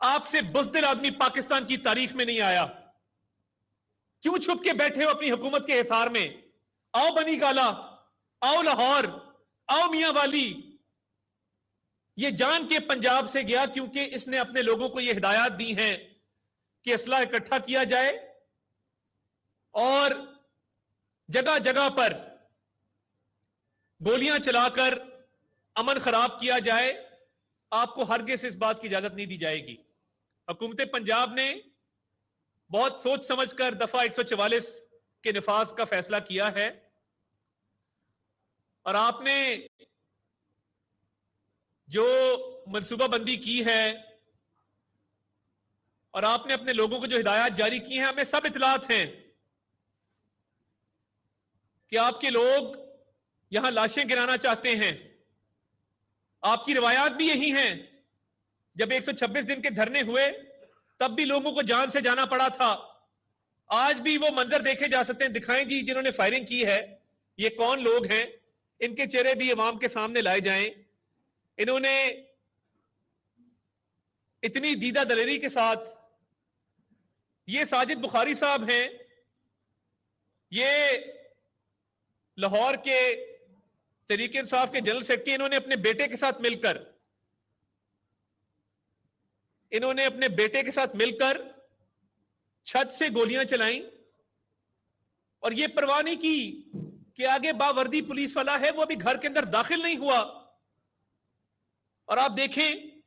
आपसे बुज़दिल आदमी पाकिस्तान की तारीख में नहीं आया। क्यों छुप के बैठे हो अपनी हुकूमत के हिसार में? आओ बनी गाला, आओ लाहौर, आओ मियां वाली। ये जान के पंजाब से गया क्योंकि इसने अपने लोगों को ये हिदायत दी हैं कि असला इकट्ठा किया जाए और जगह जगह पर गोलियां चलाकर अमन खराब किया जाए। आपको हरगिज़ इस बात की इजाजत नहीं दी जाएगी। हुकूमत पंजाब ने बहुत सोच समझकर दफा 144 के निफाज का फैसला किया है और आपने जो मनसूबाबंदी की है और आपने अपने लोगों को जो हिदायत जारी की है, हमें सब इतलात हैं कि आपके लोग यहां लाशें गिराना चाहते हैं। आपकी रिवायात भी यही हैं। जब 126 दिन के धरने हुए तब भी लोगों को जान से जाना पड़ा था। आज भी वो मंजर देखे जा सकते हैं। दिखाएं जी, जिन्होंने फायरिंग की है ये कौन लोग हैं, इनके चेहरे भी अवाम के सामने लाए जाएं। इन्होंने इतनी दीदा दलेरी के साथ, ये साजिद बुखारी साहब हैं, ये लाहौर के तहरीक इंसाफ के जनरल सेक्रेटरी, इन्होंने अपने बेटे के साथ मिलकर छत से गोलियां चलाई और ये परवाह नहीं की कि आगे बावर्दी पुलिस वाला है, वो अभी घर के अंदर दाखिल नहीं हुआ। और आप देखें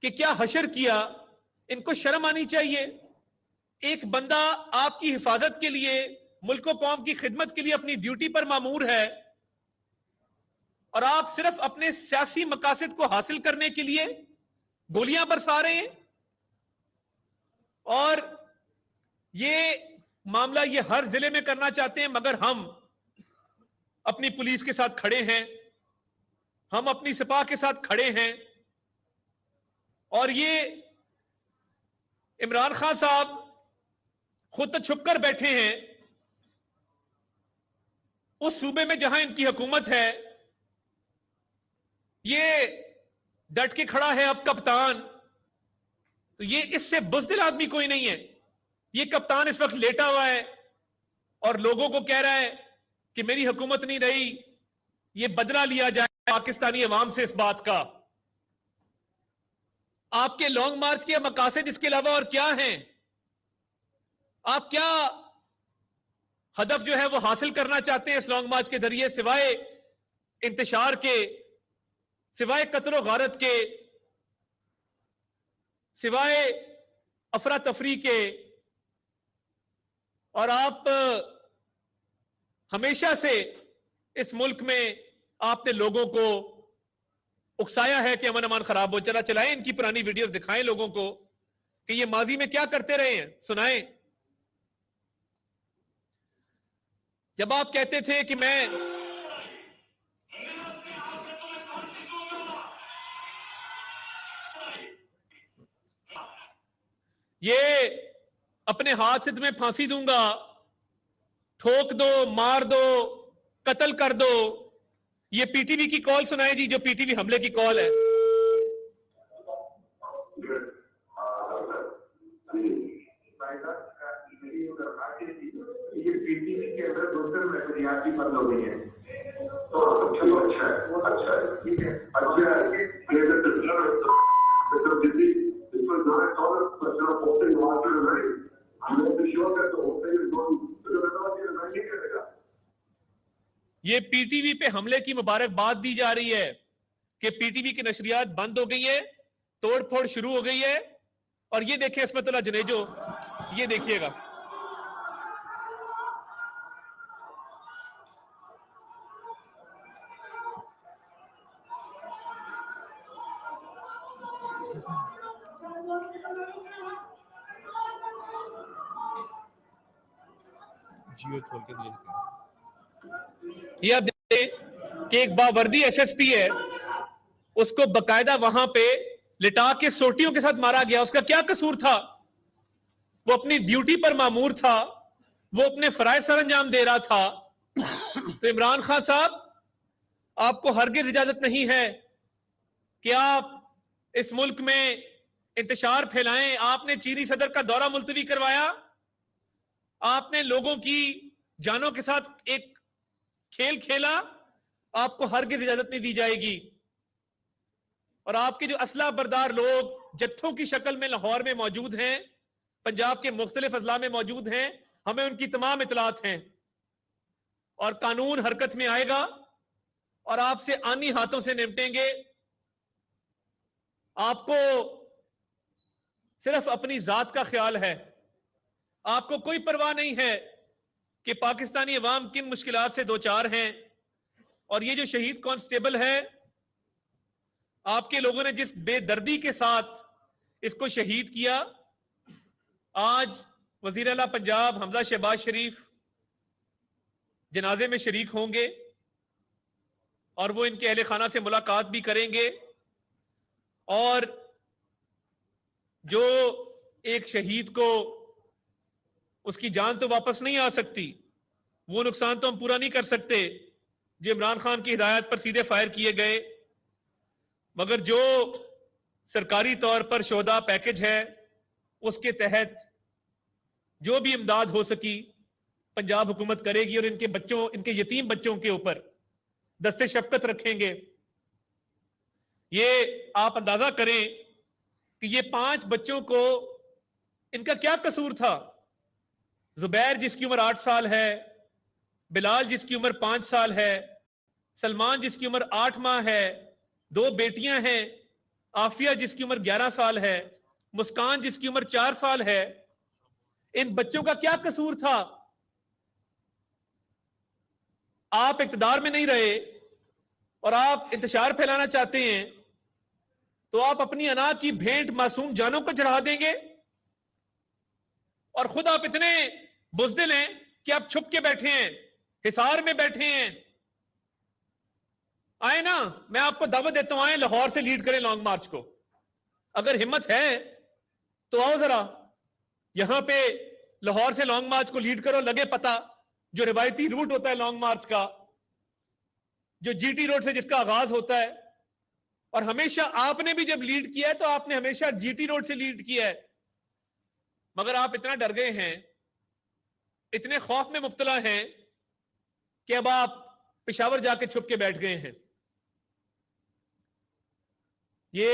कि क्या हशर किया। इनको शर्म आनी चाहिए। एक बंदा आपकी हिफाजत के लिए, मुल्क कौम की खिदमत के लिए अपनी ड्यूटी पर मामूर है और आप सिर्फ अपने सियासी मकासद को हासिल करने के लिए गोलियां बरसा रहे हैं। और ये मामला ये हर जिले में करना चाहते हैं, मगर हम अपनी पुलिस के साथ खड़े हैं, हम अपनी सिपाह के साथ खड़े हैं। और ये इमरान खान साहब खुद तो छुपकर बैठे हैं। उस सूबे में जहां इनकी हुकूमत है, ये डट के खड़ा है अब कप्तान। तो ये इससे बुज़दिल आदमी कोई नहीं है। ये कप्तान इस वक्त लेटा हुआ है और लोगों को कह रहा है कि मेरी हुकूमत नहीं रही, ये बदला लिया जाए पाकिस्तानी अवाम से इस बात का। आपके लॉन्ग मार्च के मकासद इसके अलावा और क्या हैं? आप क्या हदफ जो है वो हासिल करना चाहते हैं इस लॉन्ग मार्च के जरिए, सिवाय इंतशार के, सिवाय कत्ल गारत के, सिवाय अफरा तफरी के? और आप हमेशा से इस मुल्क में आपने लोगों को उकसाया है कि अमन अमान खराब हो। चला चलाएं इनकी पुरानी वीडियोस, दिखाएं लोगों को कि ये माजी में क्या करते रहे हैं, सुनाएं। जब आप कहते थे कि मैं ये अपने हाथ से तुम्हें फांसी दूंगा, ठोक दो, मार दो, कत्ल कर दो, ये पीटीवी की कॉल सुनाए जी, जो पीटीवी हमले की कॉल है। ये पीटीवी के अंदर दूसरे महसूलियात की बंद हो गई है, तो चलो अच्छा है, ठीक है, अच्छा है। ये पीटीवी पे हमले की मुबारकबाद दी जा रही है कि पीटीवी की नशरियात बंद हो गई है, तोड़फोड़ शुरू हो गई है। और ये देखिए इसमतुल्लाह जुनेजो, ये देखिएगा, जियो खोल के ये आप देखिए कि एक बावर्दी एसएसपी है, उसको बकायदा वहां पे लिटा के सोटियों के साथ मारा गया। उसका क्या कसूर था? वो अपनी ड्यूटी पर मामूर था, वो अपने फराइज सर अंजाम दे रहा था। तो इमरान खान साहब, आपको हरगिज इजाजत नहीं है कि आप इस मुल्क में इंतशार फैलाएं। आपने चीनी सदर का दौरा मुलतवी करवाया, आपने लोगों की जानों के साथ एक खेल खेला, आपको हरगिज़ इजाजत नहीं दी जाएगी। और आपके जो असला बरदार लोग जत्थों की शक्ल में लाहौर में मौजूद हैं, पंजाब के मुख्तलिफ अजला में मौजूद हैं, हमें उनकी तमाम इतलात हैं और कानून हरकत में आएगा और आपसे आनी हाथों से निपटेंगे। आपको सिर्फ अपनी जात का ख्याल है, आपको कोई परवाह नहीं है कि पाकिस्तानी अवाम किन मुश्किलात से दो चार हैं। और ये जो शहीद कांस्टेबल है, आपके लोगों ने जिस बेदर्दी के साथ इसको शहीद किया, आज वजीर आला पंजाब हमजा शहबाज शरीफ जनाजे में शरीक होंगे और वो इनके अहले खाना से मुलाकात भी करेंगे। और जो एक शहीद को उसकी जान तो वापस नहीं आ सकती, वो नुकसान तो हम पूरा नहीं कर सकते जो इमरान खान की हिदायत पर सीधे फायर किए गए, मगर जो सरकारी तौर पर शोधा पैकेज है उसके तहत जो भी इमदाद हो सकी पंजाब हुकूमत करेगी और इनके बच्चों, इनके यतीम बच्चों के ऊपर दस्ते शफकत रखेंगे। ये आप अंदाजा करें कि ये 5 बच्चों को इनका क्या कसूर था। जुबैर जिसकी उम्र 8 साल है, बिलाल जिसकी उम्र 5 साल है, सलमान जिसकी उम्र 8 माह है, 2 बेटियां हैं, आफिया जिसकी उम्र 11 साल है, मुस्कान जिसकी उम्र 4 साल है। इन बच्चों का क्या कसूर था? आप इक्तदार में नहीं रहे और आप इंतशार फैलाना चाहते हैं, तो आप अपनी अना की भेंट मासूम जानों को चढ़ा देंगे और खुद आप इतने बुज़दिल हैं कि आप छुप के बैठे हैं, हिसार में बैठे हैं। आए ना, मैं आपको दावत देता हूं, आए लाहौर से लीड करें लॉन्ग मार्च को। अगर हिम्मत है तो आओ जरा यहां पे लाहौर से लॉन्ग मार्च को लीड करो। लगे पता जो रिवायती रूट होता है लॉन्ग मार्च का, जो जीटी रोड से जिसका आगाज होता है, और हमेशा आपने भी जब लीड किया है तो आपने हमेशा जीटी रोड से लीड किया है। मगर आप इतना डर गए हैं, इतने खौफ में मुब्तला हैं कि अब आप पेशावर जाके छुप के बैठ गए हैं। ये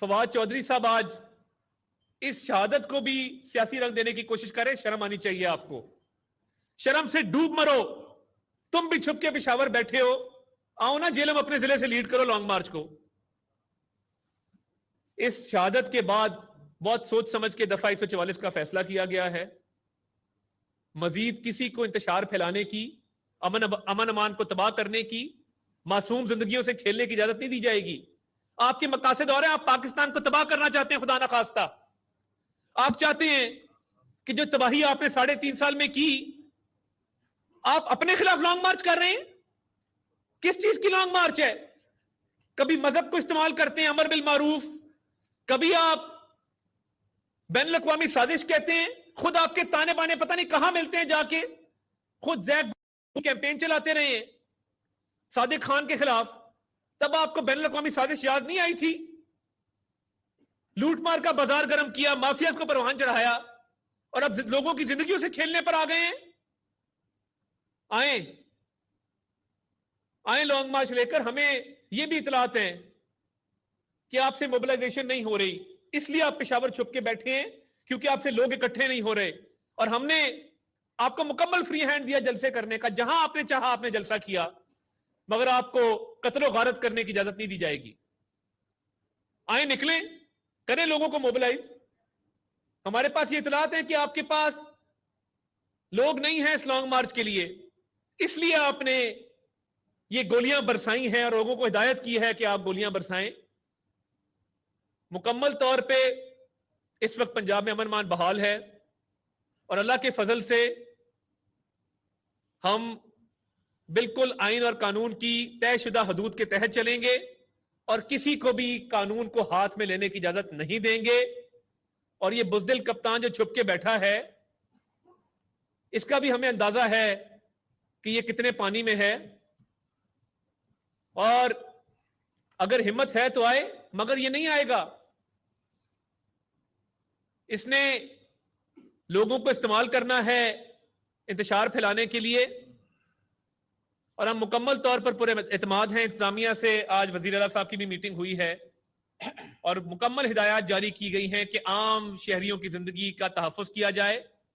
फवाद चौधरी साहब आज इस शहादत को भी सियासी रंग देने की कोशिश करें, शर्म आनी चाहिए आपको। शर्म से डूब मरो। तुम भी छुप के पेशावर बैठे हो, आओ ना जेलम अपने जिले से लीड करो लॉन्ग मार्च को। इस शहादत के बाद बहुत सोच समझ के दफा 144 का फैसला किया गया है। मजीद किसी को इंतशार फैलाने की, अमन अमान को तबाह करने की, मासूम जिंदगियों से खेलने की इजाजत नहीं दी जाएगी। आपके मकासद और हैं, आप पाकिस्तान को तबाह करना चाहते हैं, खुदा ना खास्ता। आप चाहते हैं कि जो तबाही आपने 3.5 साल में की, आप अपने खिलाफ लॉन्ग मार्च कर रहे हैं। किस चीज की लॉन्ग मार्च है? कभी मजहब को इस्तेमाल करते हैं, अमर बिल मारूफ, कभी आप बैन अल-अक़वामी साजिश कहते हैं। खुद आपके ताने बाने पता नहीं कहां मिलते हैं जाके। खुद जैक कैंपेन चलाते रहे हैं सादिक खान के खिलाफ, तब आपको बैन अल-अक़वामी साजिश याद नहीं आई थी? लूटमार का बाजार गर्म किया, माफिया को परवान चढ़ाया और अब लोगों की जिंदगियों से खेलने पर आ गए हैं। आए आए लॉन्ग मार्च लेकर। हमें यह भी इतलात है कि आपसे मोबिलाइजेशन नहीं हो रही, इसलिए आप पेशावर छुप के बैठे हैं क्योंकि आपसे लोग इकट्ठे नहीं हो रहे। और हमने आपको मुकम्मल फ्री हैंड दिया जलसे करने का, जहां आपने चाहा आपने जलसा किया, मगर आपको कत्ल गारत करने की इजाजत नहीं दी जाएगी। आए निकलें, करें लोगों को मोबिलाइज। हमारे पास ये इतलात है कि आपके पास लोग नहीं हैं इस लॉन्ग मार्च के लिए, इसलिए आपने ये गोलियां बरसाई हैं और लोगों को हिदायत की है कि आप गोलियां बरसाएं। मुकम्मल तौर पे इस वक्त पंजाब में अमन मान बहाल है और अल्लाह के फजल से हम बिल्कुल आइन और कानून की तयशुदा हदूद के तहत चलेंगे और किसी को भी कानून को हाथ में लेने की इजाजत नहीं देंगे। और ये बुज़दिल कप्तान जो छुप के बैठा है, इसका भी हमें अंदाजा है कि ये कितने पानी में है। और अगर हिम्मत है तो आए, मगर ये नहीं आएगा। इसने लोगों को इस्तेमाल करना है इंतशार फैलाने के लिए, और हम मुकम्मल तौर पर पूरे एतमाद हैं इंतजामिया से। आज वजीर आला साहब की भी मीटिंग हुई है और मुकम्मल हिदायत जारी की गई हैं कि आम शहरियों की जिंदगी का तहफ़्फ़ुज़ किया जाए।